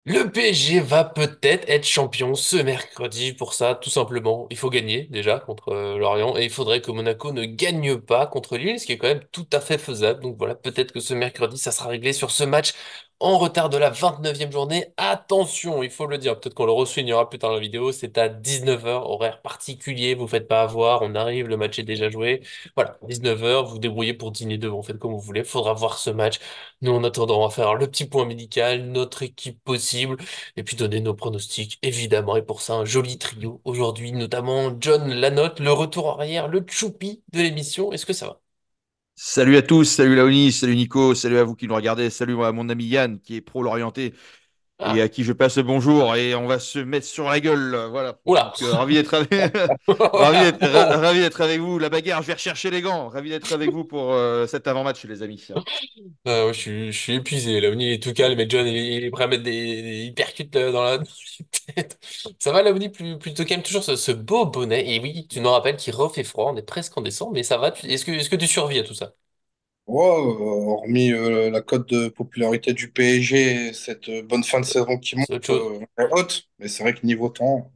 Le PSG va peut-être être champion ce mercredi. Pour ça, tout simplement, il faut gagner déjà contre Lorient et il faudrait que Monaco ne gagne pas contre Lille, ce qui est quand même tout à fait faisable. Donc voilà, peut-être que ce mercredi, ça sera réglé sur ce match en retard de la 29e journée. Attention, il faut le dire, peut-être qu'on le ressoulignera plus tard dans la vidéo, c'est à 19h, horaire particulier, vous faites pas avoir, on arrive, le match est déjà joué. Voilà, 19h, vous vous débrouillez pour dîner devant, faites comme vous voulez, faudra voir ce match. Nous, en attendant, on va faire le petit point médical, notre équipe possible, et puis donner nos pronostics, évidemment. Et pour ça, un joli trio aujourd'hui, notamment John Lanotte, le retour arrière, le choupi de l'émission. Est-ce que ça va? Salut à tous, salut Laoni, salut Nico, salut à vous qui nous regardez, salut à mon ami Yann qui est pro l'orienté et Ah, à qui je passe le bonjour et on va se mettre sur la gueule, voilà. oula! Donc ravi d'être avec... ravi d'être avec vous. La bagarre, je vais rechercher les gants. Ravi d'être avec vous pour cet avant-match les amis. Ouais, je suis épuisé. Laoni il est tout calme, et John, il est prêt à mettre des hypercutes dans la tête. Ça va, Laoni, plutôt calme, toujours ce beau bonnet. Et oui, tu nous rappelles qu'il refait froid, on est presque en décembre, mais ça va. Est-ce que tu survis à tout ça? Ouais, hormis la cote de popularité du PSG, et cette bonne fin de saison qui monte C'est autre chose. est haute, mais c'est vrai que niveau temps,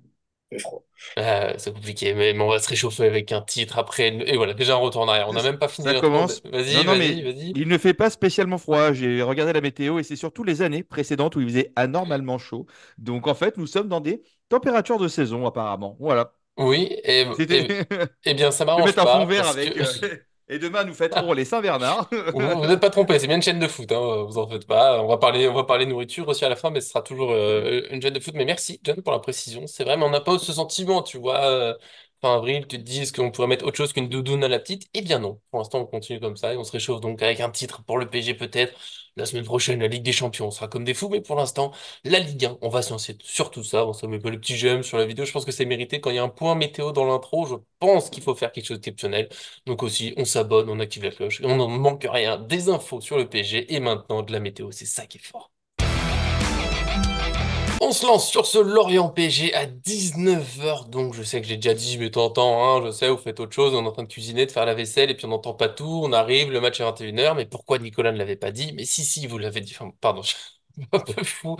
c'est froid. C'est compliqué, mais on va se réchauffer avec un titre après. Et voilà, déjà un retour en arrière. On Ça, n'a même pas fini ça l'intro. commence. Non, Vas-y, non, vas-y, mais vas-y. il ne fait pas spécialement froid. J'ai regardé la météo et c'est surtout les années précédentes où il faisait anormalement chaud. Donc en fait, nous sommes dans des températures de saison apparemment. Voilà. Oui, C'était. eh bien, ça Je vais m'arrange mettre un fond pas vert parce que avec. Et demain, nous fêterons les Saint-Bernard. vous n'êtes pas trompé, c'est bien une chaîne de foot, hein, vous en faites pas. On va parler nourriture aussi à la fin, mais ce sera toujours une chaîne de foot. Mais merci, John, pour la précision. C'est vrai, mais on n'a pas ce sentiment, tu vois. Fin avril, tu te dis, est-ce qu'on pourrait mettre autre chose qu'une doudoune à la petite? Eh bien non. Pour l'instant, on continue comme ça et on se réchauffe donc avec un titre pour le PSG peut-être. La semaine prochaine, la Ligue des Champions, on sera comme des fous, mais pour l'instant, la Ligue 1, on va se lancer sur tout ça. Bon, ça met pas le petit j'aime sur la vidéo. Je pense que c'est mérité. Quand il y a un point météo dans l'intro, je pense qu'il faut faire quelque chose d'exceptionnel. Donc aussi, on s'abonne, on active la cloche, et on n'en manque rien. Des infos sur le PSG et maintenant de la météo, c'est ça qui est fort. On se lance sur ce Lorient PSG à 19h, donc je sais que j'ai déjà dit, mais t'entends, hein, je sais, vous faites autre chose, on est en train de cuisiner, de faire la vaisselle, et puis on n'entend pas tout, on arrive, le match est 21h, mais pourquoi Nicolas ne l'avait pas dit? Mais si, vous l'avez dit, enfin, pardon, je suis un peu fou.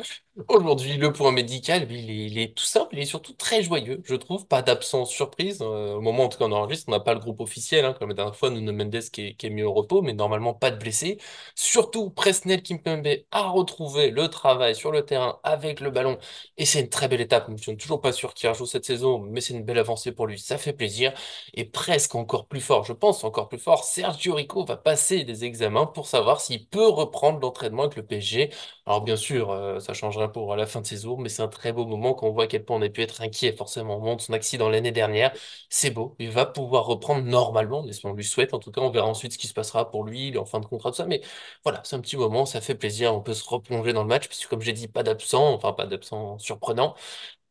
Aujourd'hui, le point médical, lui, il est tout simple, il est surtout très joyeux, je trouve, pas d'absence surprise, au moment en tout cas on enregistre, on n'a pas le groupe officiel, hein, comme la dernière fois, Nuno Mendes qui est mis au repos, mais normalement pas de blessés. Surtout, Presnel Kimpembe a retrouvé le travail sur le terrain avec le ballon et c'est une très belle étape. Je ne suis toujours pas sûr qu'il rejoue cette saison, mais c'est une belle avancée pour lui. Ça fait plaisir. Et presque encore plus fort, je pense encore plus fort, Sergio Rico va passer des examens pour savoir s'il peut reprendre l'entraînement avec le PSG. Alors bien sûr, ça change rien pour la fin de saison, mais c'est un très beau moment quand on voit à quel point on a pu être inquiet forcément au moment de son accident l'année dernière. C'est beau, il va pouvoir reprendre normalement, mais on lui souhaite en tout cas. On verra ensuite ce qui se passera pour lui, il est en fin de contrat, tout ça. Mais voilà, c'est un petit moment, ça fait plaisir, on peut se replonger dans le match, puisque comme j'ai dit, pas d'absent surprenant.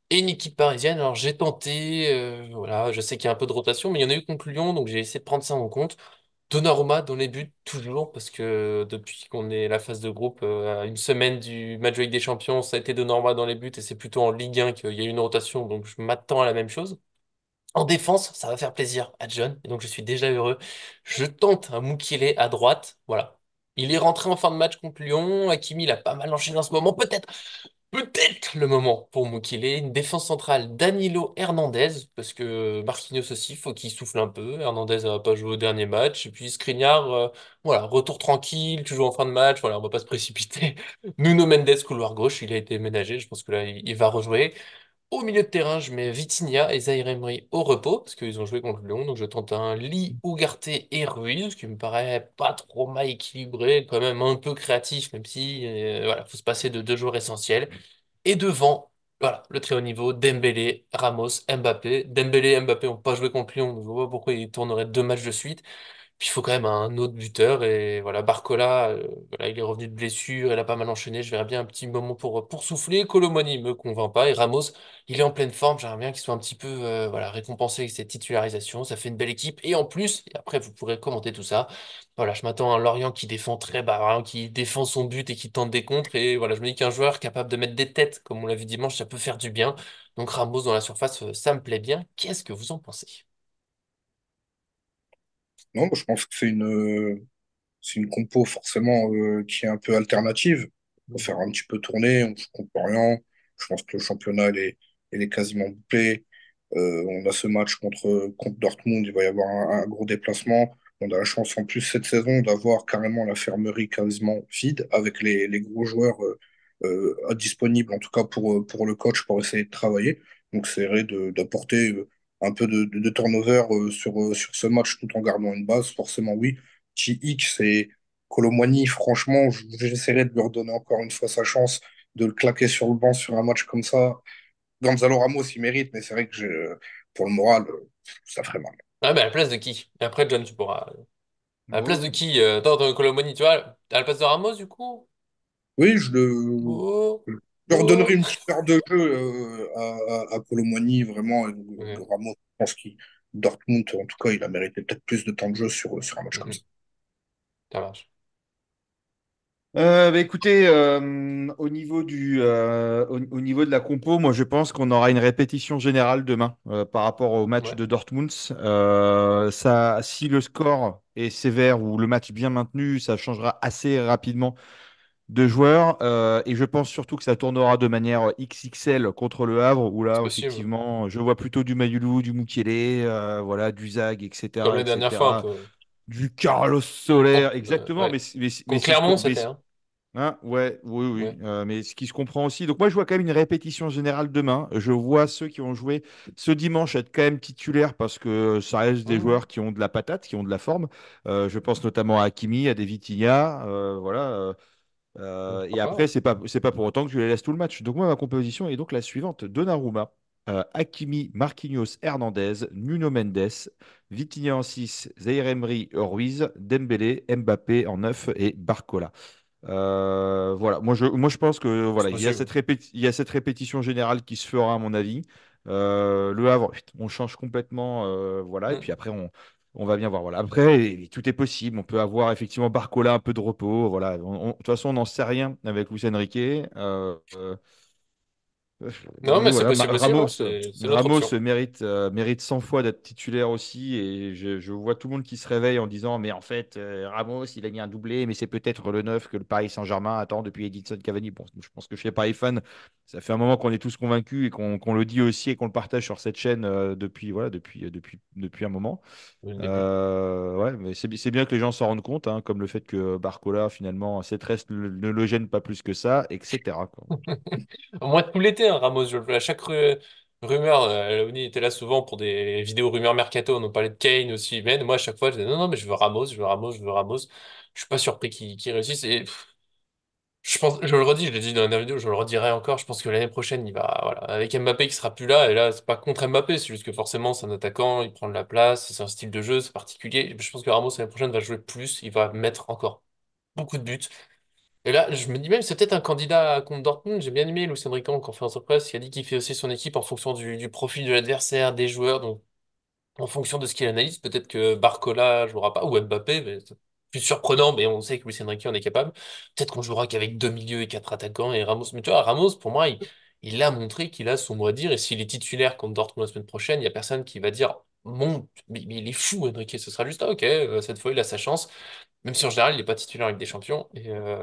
Et une équipe parisienne, alors j'ai tenté, voilà, je sais qu'il y a un peu de rotation, mais il y en a eu contre Lyon, donc j'ai essayé de prendre ça en compte. Donnarumma dans les buts, toujours, parce que depuis qu'on est la phase de groupe, à une semaine du match de Ligue des Champions, ça a été Donnarumma dans les buts, et c'est plutôt en Ligue 1 qu'il y a eu une rotation, donc je m'attends à la même chose. En défense, ça va faire plaisir à John, et donc je suis déjà heureux. Je tente un Mukiele à droite, voilà. Il est rentré en fin de match contre Lyon, Hakimi il a pas mal enchaîné en ce moment, peut-être le moment pour Mukiele, une défense centrale Danilo Hernandez, parce que Marquinhos aussi, faut qu'il souffle un peu, Hernandez n'a pas joué au dernier match, et puis Skriniar, voilà, retour tranquille, toujours en fin de match, voilà, on va pas se précipiter. Nuno Mendes, couloir gauche, il a été ménagé, je pense que là, il va rejouer. Au milieu de terrain, je mets Vitinha et Zaïre Emery au repos, parce qu'ils ont joué contre Lyon, donc je tente un Lee, Ugarte et Ruiz, ce qui me paraît pas trop mal équilibré, quand même un peu créatif, même si, voilà, faut se passer de deux joueurs essentiels. Et devant, voilà, le très haut niveau, Dembélé, Ramos, Mbappé. Dembélé et Mbappé n'ont pas joué contre Lyon, donc je vois pas pourquoi ils tourneraient deux matchs de suite. Puis il faut quand même un autre buteur et voilà Barcola, voilà, il est revenu de blessure, il a pas mal enchaîné, je verrais bien un petit moment pour souffler. Colomani me convainc pas et Ramos, il est en pleine forme, j'aimerais bien qu'il soit un petit peu voilà, récompensé avec cette titularisation, ça fait une belle équipe et en plus, et après vous pourrez commenter tout ça. Voilà, je m'attends à un Lorient qui défend très bas, hein, qui défend son but et qui tente des contres et voilà, je me dis qu'un joueur capable de mettre des têtes comme on l'a vu dimanche, ça peut faire du bien. Donc Ramos dans la surface, ça me plaît bien. Qu'est-ce que vous en pensez? Non, moi, je pense que c'est une compo forcément qui est un peu alternative. faut faire un petit peu tourner, on joue contre Lorient. Je pense que le championnat, il est quasiment bouclé. On a ce match contre Dortmund, il va y avoir un gros déplacement. On a la chance en plus cette saison d'avoir carrément l'infirmerie quasiment vide avec les gros joueurs disponibles, en tout cas pour le coach, pour essayer de travailler. Donc c'est vrai d'apporter un peu de turnover sur ce match tout en gardant une base. Forcément, oui. Petit X et Colomwani, franchement, j'essaierai de lui redonner encore une fois sa chance, de le claquer sur le banc sur un match comme ça. Gonzalo Ramos, il mérite, mais c'est vrai que pour le moral, ça ferait mal. Ah, bah, à la place de qui? Et après, John, tu pourras. À la place de Oh. qui? Attends, Colomoni, tu vois, à la place de Ramos, du coup? Oui, Oh, je leur donnerai oh. une petite heure de jeu à Colomwani, vraiment. Et le Ok. Ramos, je pense qu'il Dortmund, en tout cas, il a mérité peut-être plus de temps de jeu sur un match comme ça. Mhm. Ça marche. Bah, écoutez, au niveau de la compo, moi je pense qu'on aura une répétition générale demain par rapport au match Ouais. de Dortmund. Si le score est sévère ou le match bien maintenu, ça changera assez rapidement de joueurs. Et je pense surtout que ça tournera de manière XXL contre le Havre, où C'est là, possible. effectivement, je vois plutôt du Mayulu, du Mukiele, voilà, du Zag, Comme etc., la dernière fois, un etc. peu. Du Carlos Soler, exactement. Ouais. Mais Contre si je, Clermont, c'était, hein? hein, ouais, oui, oui. Ouais. Mais ce qui se comprend aussi. Donc moi, je vois quand même une répétition générale demain. Je vois ceux qui ont joué ce dimanche être quand même titulaires parce que ça reste des Mhm. joueurs qui ont de la patate, qui ont de la forme. Je pense notamment à Hakimi, à des Vitinha, voilà. Et Pourquoi après, pas? c'est pas pour autant que je les laisse tout le match. Donc moi, ma composition est donc la suivante. Donnarumma, Hakimi, Marquinhos, Hernandez, Nuno Mendes, Vitinha en 6, Zaïre Emery, Ruiz, Dembélé, Mbappé en 9 et Barcola. Voilà, moi je pense que C'est voilà, possible. il y a cette répétition générale qui se fera à mon avis. Le Havre, on change complètement, voilà, et Mhm. puis après on va bien voir. Voilà. Après, tout est possible. On peut avoir effectivement Barcola un peu de repos. Voilà. De toute façon, on n'en sait rien avec Luis Enrique. Non, mais Mais c'est voilà, possible aussi, hein. C'est notre Ramos option. mérite 100 fois d'être titulaire aussi. Et je vois tout le monde qui se réveille en disant, mais en fait, Ramos, il a mis un doublé, mais c'est peut-être le neuf que le Paris Saint-Germain attend depuis Edinson Cavani. Bon, je pense que chez Paris fan, ça fait un moment qu'on est tous convaincus et qu'on le dit aussi et qu'on le partage sur cette chaîne depuis, voilà, depuis un moment. Dès le début. Ouais, mais c'est bien que les gens s'en rendent compte, hein, comme le fait que Barcola, finalement, cette reste ne le gêne pas plus que ça, etc., quoi. Au moins tout l'été, hein, Ramos. À chaque rumeur, Léonie était là souvent pour des vidéos rumeurs mercato. On en parlait de Kane aussi. Mais moi, à chaque fois, je disais non, non, mais je veux Ramos, je veux Ramos, je veux Ramos. Je suis pas surpris qu'il réussisse. Et je pense, je le redis, je l'ai dit dans la vidéo, je le redirai encore. Je pense que l'année prochaine, il va, voilà, avec Mbappé qui sera plus là. Et là, c'est pas contre Mbappé, c'est juste que forcément, c'est un attaquant, il prend de la place, c'est un style de jeu, c'est particulier. Je pense que Ramos l'année prochaine va jouer plus, il va mettre encore beaucoup de buts. Et là, je me dis même, c'est peut-être un candidat contre Dortmund. J'ai bien aimé Luis Enrique en conférence de presse, qui a dit qu'il fait aussi son équipe en fonction du profil de l'adversaire, des joueurs. Donc, en fonction de ce qu'il analyse, peut-être que Barcola jouera pas, ou Mbappé, mais c'est plus surprenant, mais on sait que Luis Enrique en est capable. Peut-être qu'on jouera qu'avec deux milieux et quatre attaquants et Ramos. Mais tu vois, Ramos, pour moi, il a montré qu'il a son mot à dire. Et s'il est titulaire contre Dortmund la semaine prochaine, il y a personne qui va dire, mais il est fou, Enrique. Ce sera juste, ah, ok, cette fois, il a sa chance. Même si en général, il n'est pas titulaire avec des champions.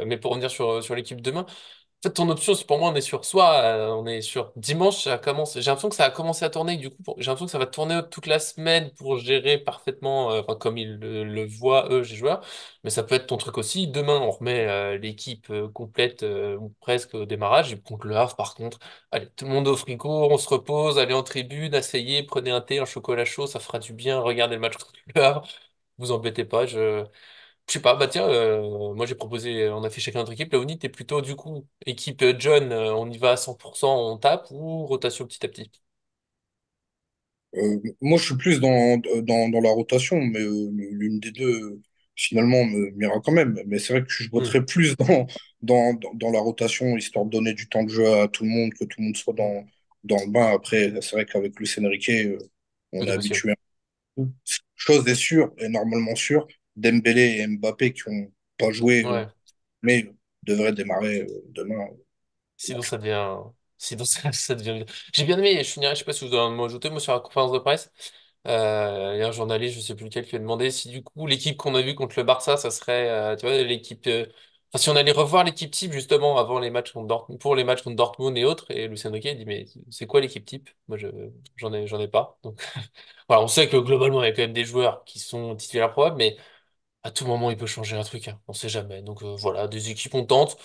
Mais pour revenir sur l'équipe de demain, en fait, ton option, c'est pour moi, on est sur soit on est sur dimanche, ça commence. J'ai l'impression que ça a commencé à tourner, du coup, j'ai l'impression que ça va tourner toute la semaine pour gérer parfaitement, enfin, comme ils le voient, eux, les joueurs. Mais ça peut être ton truc aussi. Demain, on remet l'équipe complète, ou presque au démarrage. Et contre le Havre, par contre, allez, tout le monde au frigo, on se repose, allez en tribune, asseyez, prenez un thé, un chocolat chaud, ça fera du bien. Regardez le match contre le Havre. Vous embêtez pas, je sais pas, bah tiens, moi j'ai proposé, on a fait chacun notre équipe. Léonie, t'es plutôt du coup équipe John, on y va à 100%, on tape ou rotation petit à petit? Moi, je suis plus dans la rotation, mais l'une des deux, finalement, m'ira quand même. Mais c'est vrai que je Hmm. voterais plus dans la rotation, histoire de donner du temps de jeu à tout le monde, que tout le monde soit Hmm. dans le bain. Après, c'est vrai qu'avec Luis Enrique, on Tout est est possible. habitué. Chose est sûre, et normalement sûre, Dembélé et Mbappé qui ont pas joué, Ouais. mais devraient démarrer demain. Sinon ça devient. Sinon ça devient. J'ai bien aimé, je finirai, je sais pas si vous avez un mot à ajouter, moi sur la conférence de presse. Il y a un journaliste, je sais plus lequel, qui a demandé si du coup l'équipe qu'on a vue contre le Barça, ça serait tu vois, l'équipe Enfin, si on allait revoir l'équipe type justement avant les matchs contre pour les matchs contre Dortmund et autres, et Lucien Riquet dit mais c'est quoi l'équipe type? Moi j'en ai pas. Donc voilà, on sait que globalement il y a quand même des joueurs qui sont titulaires probables, mais à tout moment il peut changer un truc, hein. On sait jamais. Donc voilà, des équipes on tente.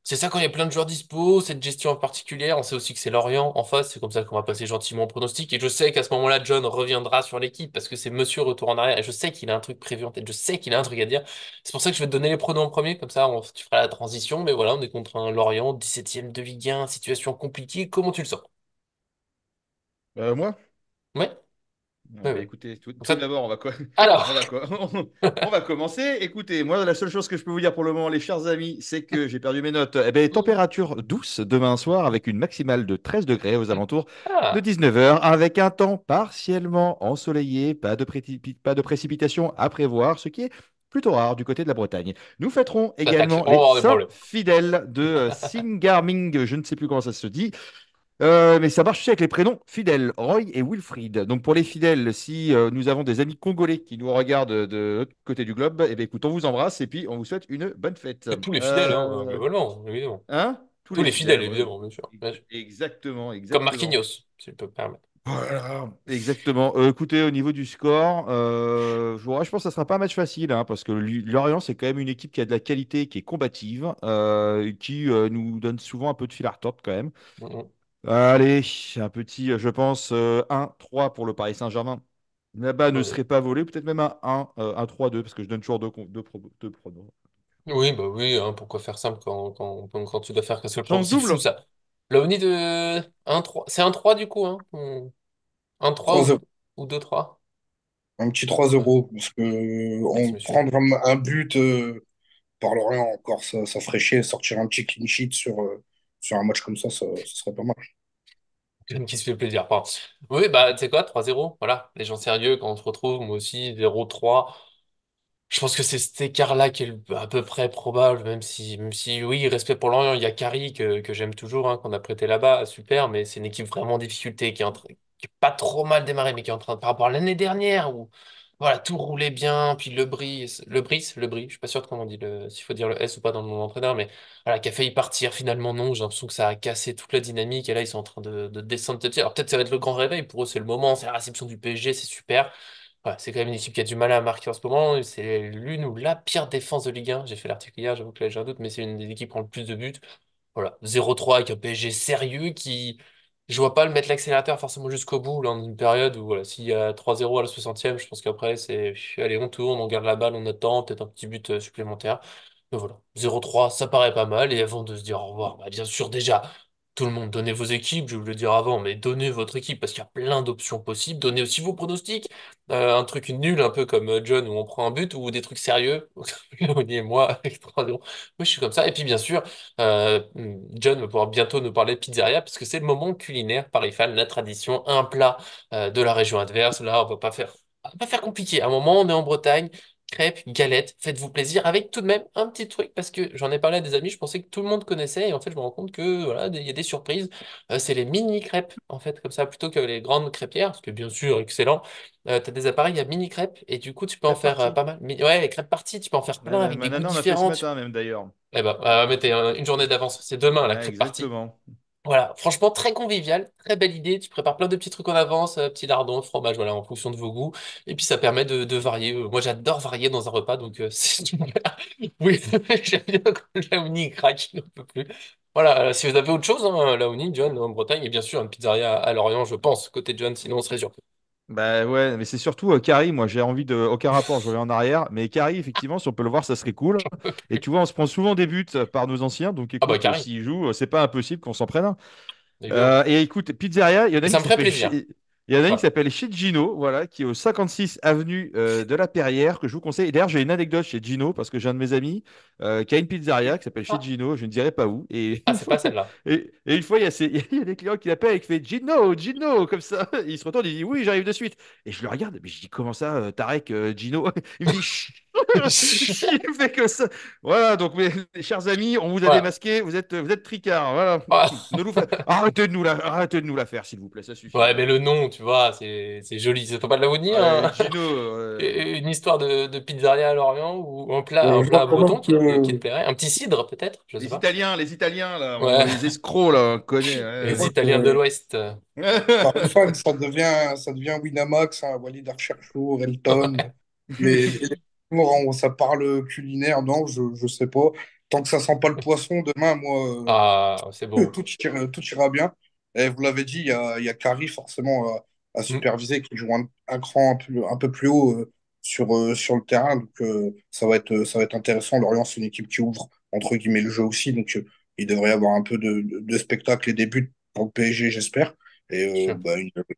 C'est ça quand il y a plein de joueurs dispo, cette gestion en particulier. On sait aussi que c'est Lorient en face, c'est comme ça qu'on va passer gentiment au pronostic. Et je sais qu'à ce moment-là, John reviendra sur l'équipe parce que c'est Monsieur Retour en arrière. Et je sais qu'il a un truc prévu en tête, je sais qu'il a un truc à dire. C'est pour ça que je vais te donner les pronos en premier, comme ça tu feras la transition. Mais voilà, on est contre un Lorient, 17e de Ligue 1, situation compliquée. Comment tu le sens? Moi? Ouais, Ah ouais, bah ouais. écoutez, tout, Comme tout ça, d'abord, alors, on va, co- on va commencer. Écoutez, moi, la seule chose que je peux vous dire pour le moment, les chers amis, c'est que j'ai perdu mes notes. Eh ben, température douce demain soir avec une maximale de 13 degrés aux alentours de ah, 19 h, avec un temps partiellement ensoleillé, pas de précipitation à prévoir, ce qui est plutôt rare du côté de la Bretagne. Nous fêterons attaque, également on va les avoir des Saints problèmes. fidèles de Singarming, je ne sais plus comment ça se dit. Mais ça marche aussi avec les prénoms fidèles, Roy et Wilfried. Donc pour les fidèles, si nous avons des amis congolais qui nous regardent de l'autre côté du globe, eh bien, écoute, on vous embrasse et puis on vous souhaite une bonne fête. Et tous les fidèles, hein, globalement, évidemment. Hein? Tous Tous les les fidèles, fidèles, ouais. évidemment, bien sûr. Bien sûr. Exactement, Comme exactement. Marquinhos, si je peux me permettre. Voilà, exactement. Écoutez, au niveau du score, je pense que ça sera pas un match facile, hein, parce que Lorient, c'est quand même une équipe qui a de la qualité, qui est combative, qui nous donne souvent un peu de fil à retordre quand même. Mhm. Allez, un petit, je pense, 1-3 pour le Paris Saint-Germain. Là-bas ne Allez. serait pas volé, peut-être même un 3-2, parce que je donne toujours deux pronos. Oui, bah oui, hein, pourquoi faire simple quand tu dois faire qu'un seul plan? Chance C'est fou double, ça. L'OVNI de 1-3. C'est 1-3 du coup, hein? 1-3 3-0. ou 2-3. Un petit 3-0, parce que Merci, on monsieur. prendre un but par Lorient encore, ça ferait chier. Sortir un petit clean sheet sur un match comme ça serait pas mal. Quelqu'un qui se fait plaisir. Pardon. Oui, bah tu sais quoi, 3-0. Voilà, les gens sérieux, quand on se retrouve, moi aussi, 0-3. Je pense que c'est cet écart-là qui est à peu près probable, même si oui, respect pour Lorient, il y a Carry que j'aime toujours, hein, qu'on a prêté là-bas, super, mais c'est une équipe vraiment en difficulté, qui est pas trop mal démarré, mais qui est en train, par rapport à l'année dernière, où voilà, tout roulait bien, puis le Bris, je suis pas sûr de comment on dit, s'il faut dire le S ou pas dans le nom d'entraîneur, mais voilà, qui a failli partir, finalement non, j'ai l'impression que ça a cassé toute la dynamique, et là ils sont en train de descendre petit à petit. Alors peut-être ça va être le grand réveil, pour eux c'est le moment, c'est la réception du PSG, c'est super. Ouais, c'est quand même une équipe qui a du mal à marquer en ce moment. C'est l'une ou la pire défense de Ligue 1. J'ai fait l'article hier, j'avoue que là j'ai un doute, mais c'est une des équipes qui prend le plus de buts. Voilà, 0-3 avec un PSG sérieux qui. Je vois pas le mettre l'accélérateur forcément jusqu'au bout, là, dans une période où voilà, s'il y a 3-0 à la 60e, je pense qu'après c'est. Allez, on tourne, on garde la balle, on attend, peut-être un petit but supplémentaire. Mais voilà, 0-3, ça paraît pas mal. Et avant de se dire au revoir, bah, bien sûr, déjà, tout le monde, donnez vos équipes, je vais vous le dire avant, mais donnez votre équipe parce qu'il y a plein d'options possibles. Donnez aussi vos pronostics. Un truc nul, un peu comme John, où on prend un but, ou des trucs sérieux. Léonie et moi, avec 3-0. Oui, je suis comme ça. Et puis, bien sûr, John va pouvoir bientôt nous parler de pizzeria parce que c'est le moment culinaire Paris Fan, la tradition, un plat de la région adverse. Là, on va pas faire compliqué. À un moment, on est en Bretagne. Crêpes, galettes, faites-vous plaisir avec tout de même un petit truc parce que j'en ai parlé à des amis, je pensais que tout le monde connaissait et en fait je me rends compte que voilà, il y a des surprises. C'est les mini crêpes en fait comme ça plutôt que les grandes crêpières parce que bien sûr excellent. T'as des appareils à mini crêpes et du coup tu peux en crêpe faire partie. ouais, les crêpes parties, tu peux en faire plein avec Ma des goûts nana, on a fait ce différents. matin même d'ailleurs. Eh ben mettez une journée d'avance, c'est demain la Ouais, crêpe partie. exactement. Voilà, franchement très convivial, très belle idée. Tu prépares plein de petits trucs en avance, petits lardons, fromage, voilà, en fonction de vos goûts. Et puis ça permet de varier. Moi j'adore varier dans un repas, donc c'est super. Oui, j'aime bien quand Laouni craque, il n'en peut plus. Voilà, si vous avez autre chose, hein, Laouni, John, en Bretagne, et bien sûr une pizzeria à Lorient, je pense, côté John, sinon on serait surpris. Bah ouais, mais c'est surtout Carrie, moi j'ai envie de. Aucun rapport, je reviens en arrière. Mais Carrie, effectivement, si on peut le voir, ça serait cool. Et tu vois, on se prend souvent des buts par nos anciens. Donc Ah bah écoute, carré, s'ils jouent, c'est pas impossible qu'on s'en prenne un. évidemment. Et écoute, pizzeria, il y en a Et une ça qui me ferait s'appelle plaisir. il y en a une qui Voilà. s'appelle chez Gino, voilà, qui est au 56 avenue de la Perrière, que je vous conseille. Et d'ailleurs, j'ai une anecdote chez Gino, parce que j'ai un de mes amis qui a une pizzeria qui s'appelle chez Ah, Gino, je ne dirai pas où. Et ah, une c'est fois, pas celle-là. et une fois il y a des clients qui l'appellent et qui fait Gino, Gino, comme ça. Et il se retourne, il dit oui, j'arrive de suite. Et je le regarde, mais je dis comment ça, Tarek, Gino? Il me dit chut. Il fait que ça. Voilà, donc mes chers amis, on vous a Voilà. démasqué, vous êtes tricards. Voilà. Ah. Arrêtez de nous la faire, s'il vous plaît, ça suffit. Ouais, Voilà. mais le nom, tu vois, c'est joli. Ça faut pas de la vous dire, Ouais, hein. Gino, Une histoire de pizzeria à Lorient ou un Je vois plat quand breton même qui te que, plairait. Un petit cidre, peut-être, je sais pas. Les Italiens, là, Ouais, les escrocs, là, on connaît. je les vois Italiens de que l'Ouest. Paris fan, ça devient Winamax, hein, Walid Acharchour, Elton. Mais ça parle culinaire, non, je sais pas. Tant que ça sent pas le poisson, demain, moi, Ah, c'est beau. tout ira bien. Et vous l'avez dit, il y a Carrie forcément à Hmm, superviser qui joue un cran un peu plus haut sur le terrain. Donc ça va être intéressant. Lorient, c'est une équipe qui ouvre entre guillemets le jeu aussi. Donc il devrait y avoir un peu de spectacle et des buts pour le PSG, j'espère. Et sûr. bah,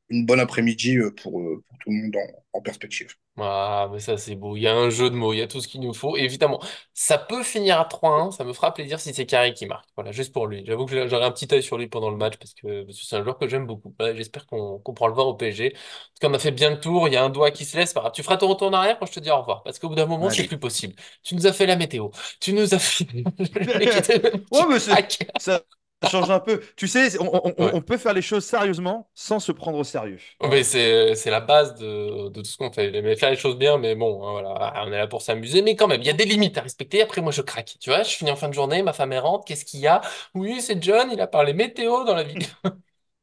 une bonne après-midi pour tout le monde en perspective. Ah, mais ça, c'est beau. Il y a un jeu de mots, il y a tout ce qu'il nous faut. Et évidemment, ça peut finir à 3-1. Ça me fera plaisir si c'est Carré qui marque. Voilà, juste pour lui. J'avoue que j'aurai un petit œil sur lui pendant le match parce que c'est un joueur que j'aime beaucoup. Voilà, j'espère qu'on pourra le voir au PSG. Parce qu'on a fait bien le tour. Il y a un doigt qui se laisse. Pas grave. Tu feras ton retour en arrière quand je te dis au revoir. Parce qu'au bout d'un moment, c'est Allez. plus possible. Tu nous as fait la météo. Tu nous as fait. Le mec était même Ouais, qui mais craque. ça change un peu. Tu sais, Ouais. on peut faire les choses sérieusement sans se prendre au sérieux. Mais Voilà. c'est la base de tout ce qu'on fait. Mais faire les choses bien, mais bon, hein, voilà, on est là pour s'amuser. Mais quand même, il y a des limites à respecter. Après, moi, je craque. Tu vois, je finis en fin de journée, ma femme est rentre. Qu'est-ce qu'il y a? Oui, c'est John, il a parlé météo dans la vie.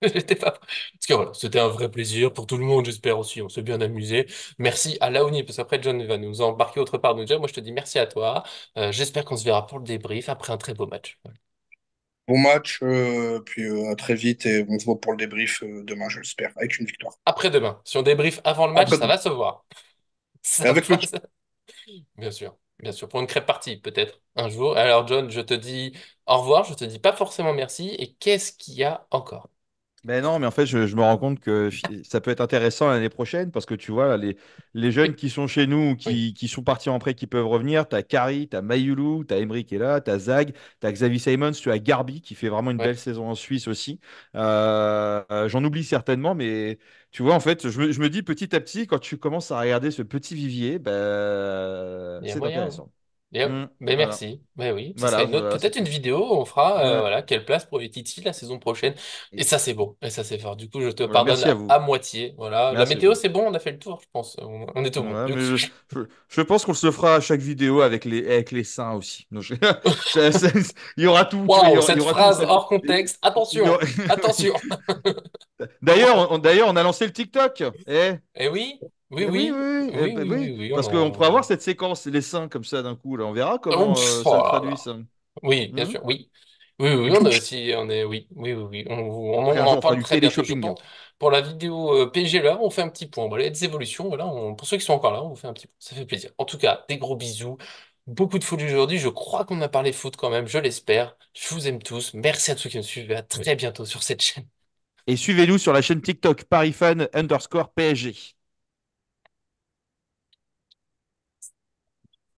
J'étais pas. Parce que voilà, c'était un vrai plaisir pour tout le monde, j'espère aussi. On s'est bien amusé. Merci à Laoni, parce qu'après, John va nous embarquer autre part. Donc, déjà, moi, je te dis merci à toi. J'espère qu'on se verra pour le débrief après un très beau match. Voilà. Bon match, puis à très vite et on se voit pour le débrief demain, je l'espère, avec une victoire. Après-demain, si on débrief avant le match, ça Après-demain. va se voir. Et Ça avec le va. Bien sûr, bien sûr. Pour une crêpe partie, peut-être, un jour. Alors, John, je te dis au revoir, je te dis pas forcément merci. Et qu'est-ce qu'il y a encore? Mais non, mais en fait, je me rends compte que ça peut être intéressant l'année prochaine parce que tu vois, là, les jeunes Oui, qui sont chez nous, ou oui, qui sont partis en prêt, qui peuvent revenir, tu as Kari, tu as Mayulu, tu as Emre qui est là, tu as Zag, tu as Xavi Simons, tu as Garbi qui fait vraiment une ouais. belle saison en Suisse aussi. J'en oublie certainement, mais tu vois, en fait, je me dis petit à petit, quand tu commences à regarder ce petit vivier, Il y a c'est moyen, hein. intéressant. Mais Voilà, merci. Mais oui, ce sera voilà, une autre, voilà, c'est peut-être une tout. vidéo, on fera Ouais. voilà, quelle place pour les Titi la saison prochaine. Et Et ça, c'est beau. Et ça, c'est fort. Du coup, je te voilà, pardonne merci à à vous. moitié. Voilà. La Merci. météo, c'est bon, on a fait le tour, je pense. On est tout bon. Ouais, Du coup, mais je pense qu'on se le fera à chaque vidéo avec les seins aussi. Donc, il y aura tout, tu vois, waouh, il y cette aura tout. phrase hors contexte. Il y aura- Attention, attention. D'ailleurs, on a lancé le TikTok. Eh oui, oui, Eh oui, oui, oui, oui, oui, oui, oui. oui, oui, on Parce qu'on pourrait avoir en. cette séquence, les seins comme ça d'un coup. Là, on verra Oh, comment pff, ça oh le là traduit, là. ça. Oui, bien Hmm. sûr, oui. Oui, oui, oui, on a aussi, on est, oui, oui, oui, oui. Après, On un en jour, on fera parle du très bientôt, je télé-shopping. pense. Pour la vidéo PSG, là, on fait un petit point. Bon, les évolutions, voilà, pour ceux qui sont encore là, on vous fait un petit point. Ça fait plaisir. En tout cas, des gros bisous. Beaucoup de foot aujourd'hui. Je crois qu'on a parlé foot quand même, je l'espère. Je vous aime tous. Merci à tous qui me suivent et à très bientôt sur cette chaîne. Et suivez-nous sur la chaîne TikTok ParisFan_PSG.